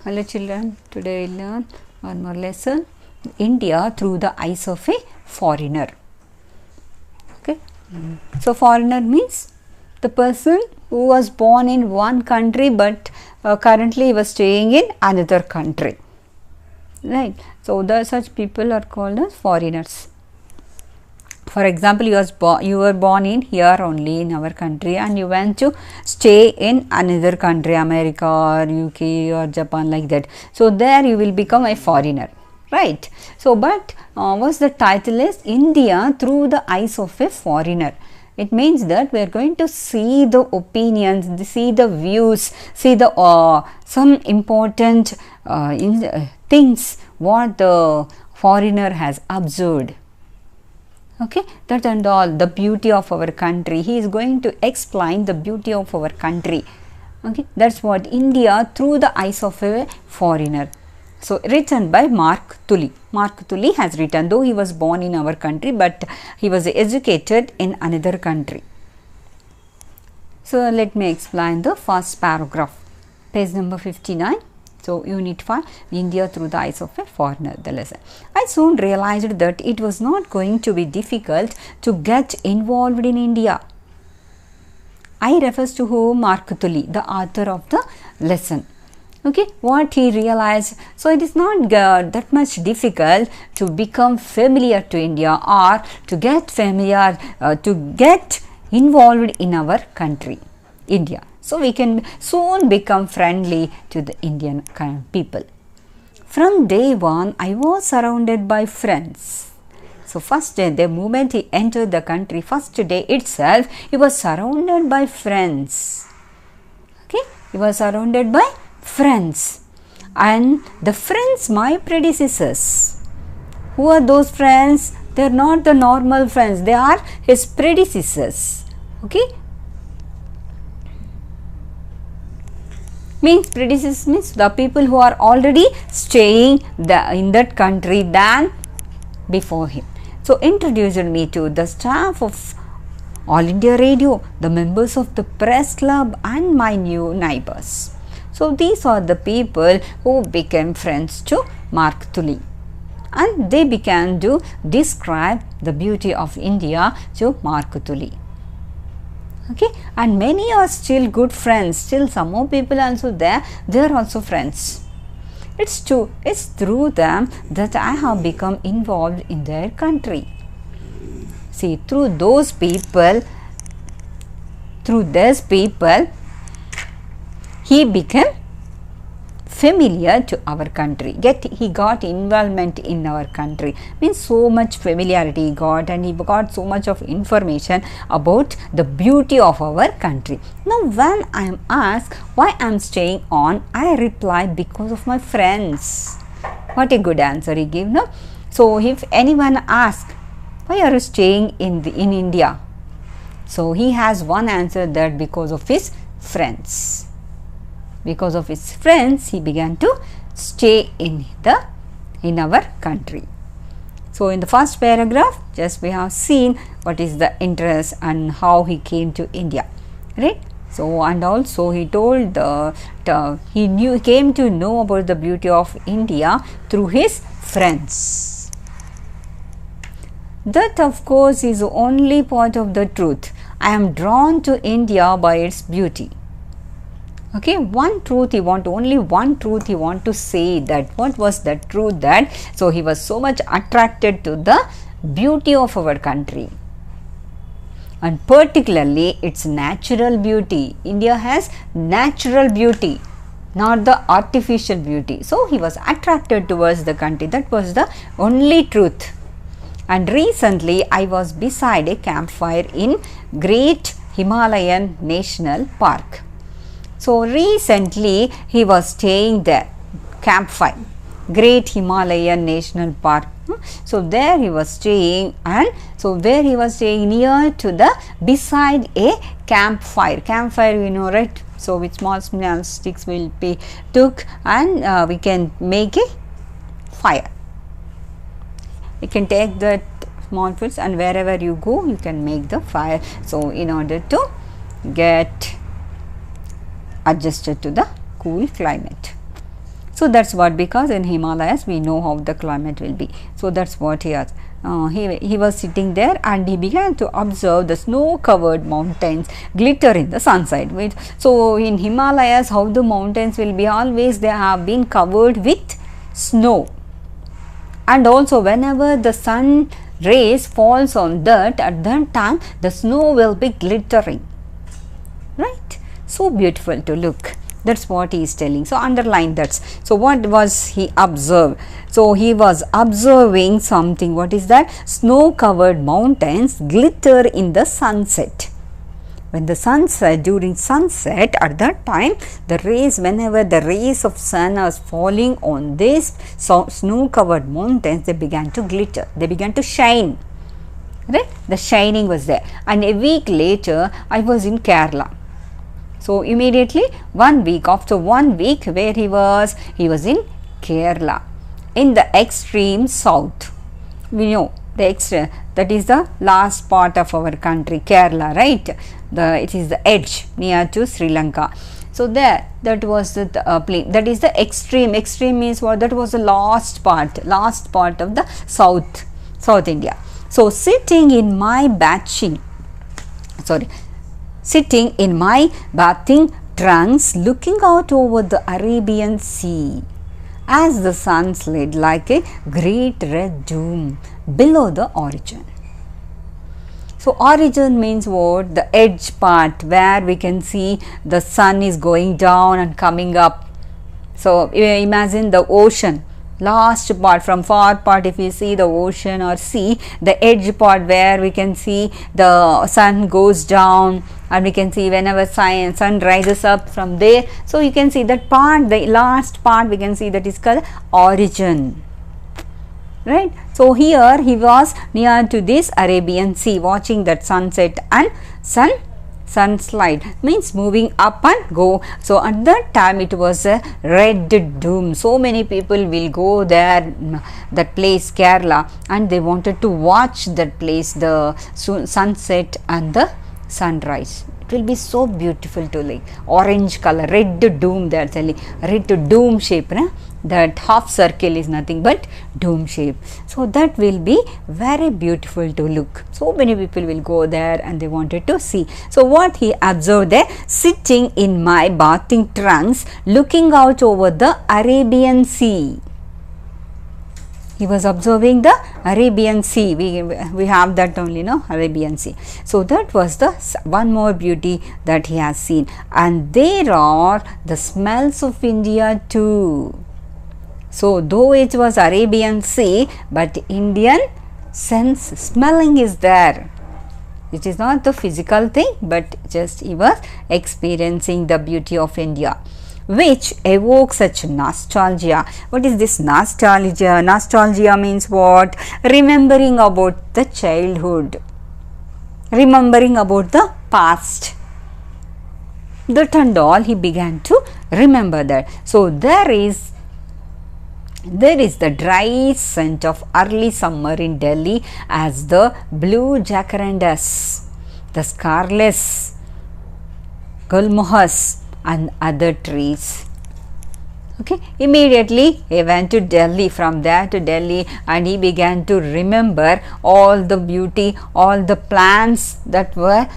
Hello children, today we learn one more lesson, India through the eyes of a foreigner. Okay. So foreigner means the person who was born in one country but currently was staying in another country. Right. So such people are called as foreigners. For example, you were born in here only in our country and you went to stay in another country, America or UK or Japan, like that. So there you will become a foreigner, right? So but what's the title is India through the eyes of a foreigner. It means that we are going to see the opinions, see the views, see the some important things what the foreigner has observed. Okay, that and all, the beauty of our country. He is going to explain the beauty of our country. Okay, that's what India through the eyes of a foreigner. So written by Mark Tully. Mark Tully has written, though he was born in our country, but he was educated in another country. So let me explain the first paragraph. Page number 59. So, Unit 5, India through the eyes of a foreigner, the lesson. I soon realized that it was not going to be difficult to get involved in India. I refers to who? Mark Tully, the author of the lesson. Okay, what he realized, so it is not that much difficult to become familiar to India or to get familiar, to get involved in our country, India. So we can soon become friendly to the Indian people. From day one, I was surrounded by friends. So first day, the moment he entered the country, first day itself, he was surrounded by friends. Okay, he was surrounded by friends. And the friends, my predecessors. Who are those friends? They are not the normal friends. They are his predecessors. Okay. Means predecessors means the people who are already staying in that country than before him. So introduced me to the staff of All India Radio, the members of the press club and my new neighbors. So these are the people who became friends to Mark Tully. And they began to describe the beauty of India to Mark Tully. Okay, and many are still good friends. Still some more people also there. They are also friends. It's through them that I have become involved in their country. See, through these people, he became familiar to our country. He got involvement in our country. Means so much familiarity he got, and he got so much of information about the beauty of our country. Now when I am asked why I am staying on, I reply because of my friends. What a good answer he gave, no? So if anyone asks why are you staying in India, so he has one answer, that because of his friends. Because of his friends, he began to stay in our country. So in the first paragraph, just we have seen what is the interest and how he came to India, right? So and also he told he came to know about the beauty of India through his friends. That of course is the only part of the truth. I am drawn to India by its beauty. Okay, only one truth he want to say, that what was the truth, that so he was so much attracted to the beauty of our country, and particularly its natural beauty. India has natural beauty, not the artificial beauty. So he was attracted towards the country. That was the only truth. And recently I was beside a campfire in Great Himalayan National Park. So recently he was staying there, campfire, Great Himalayan National Park. So there he was staying, and so where he was staying, near to beside a campfire. Campfire, you know, right? So with small sticks will be took, and we can make a fire. You can take that small foods, and wherever you go, you can make the fire. So in order to get adjusted to the cool climate. So that's what, because in Himalayas we know how the climate will be. So that's what he has. He was sitting there and he began to observe the snow covered mountains glitter in the sunset. So in Himalayas, how the mountains will be, always they have been covered with snow, and also whenever the sun rays falls on that, at that time the snow will be glittering, right? So beautiful to look. That's what he is telling. So underline that. So what was he observed? So he was observing something. What is that? Snow covered mountains glitter in the sunset. When the sunset, during sunset, at that time the rays, whenever the rays of sun are falling on these snow covered mountains, they began to glitter, they began to shine, right? The shining was there. And a week later I was in Kerala. So immediately 1 week, after 1 week, where he was in Kerala, in the extreme south. We know the extreme, that is the last part of our country, Kerala, right? It is the edge near to Sri Lanka. So there, that was the plain, that is the extreme. Extreme means what? That was the last part of the South India. So sitting in my bathing trunks, looking out over the Arabian Sea, as the sun slid like a great red dome below the origin. So origin means what? The edge part where we can see the sun is going down and coming up. So imagine the ocean, last part, from far part, if you see the ocean or sea, the edge part where we can see the sun goes down, and we can see whenever sun rises up from there. So you can see that part, the last part we can see, that is called origin, right? So here he was near to this Arabian Sea, watching that sunset and sunslide, means moving up and go. So at that time it was a red dome. So many people will go there, that place Kerala, and they wanted to watch that place, the sunset and the sunrise. It will be so beautiful to like orange color, red dome, they are telling, red dome shape, right? That half circle is nothing but dome shape. So that will be very beautiful to look. So many people will go there and they wanted to see. So what he observed there, sitting in my bathing trunks, looking out over the Arabian Sea. He was observing the Arabian Sea. We have that only, no? Arabian Sea. So that was the one more beauty that he has seen. And there are the smells of India too. So though it was Arabian Sea, but Indian sense smelling is there. It is not the physical thing, but just he was experiencing the beauty of India, which evokes such nostalgia. What is this nostalgia? Nostalgia means what? Remembering about the childhood, remembering about the past. That and all he began to remember that. So there is the dry scent of early summer in Delhi, as the blue jacarandas, the scarlet gulmohars and other trees. Okay, immediately he went to Delhi, from there to Delhi, and he began to remember all the beauty, all the plants that were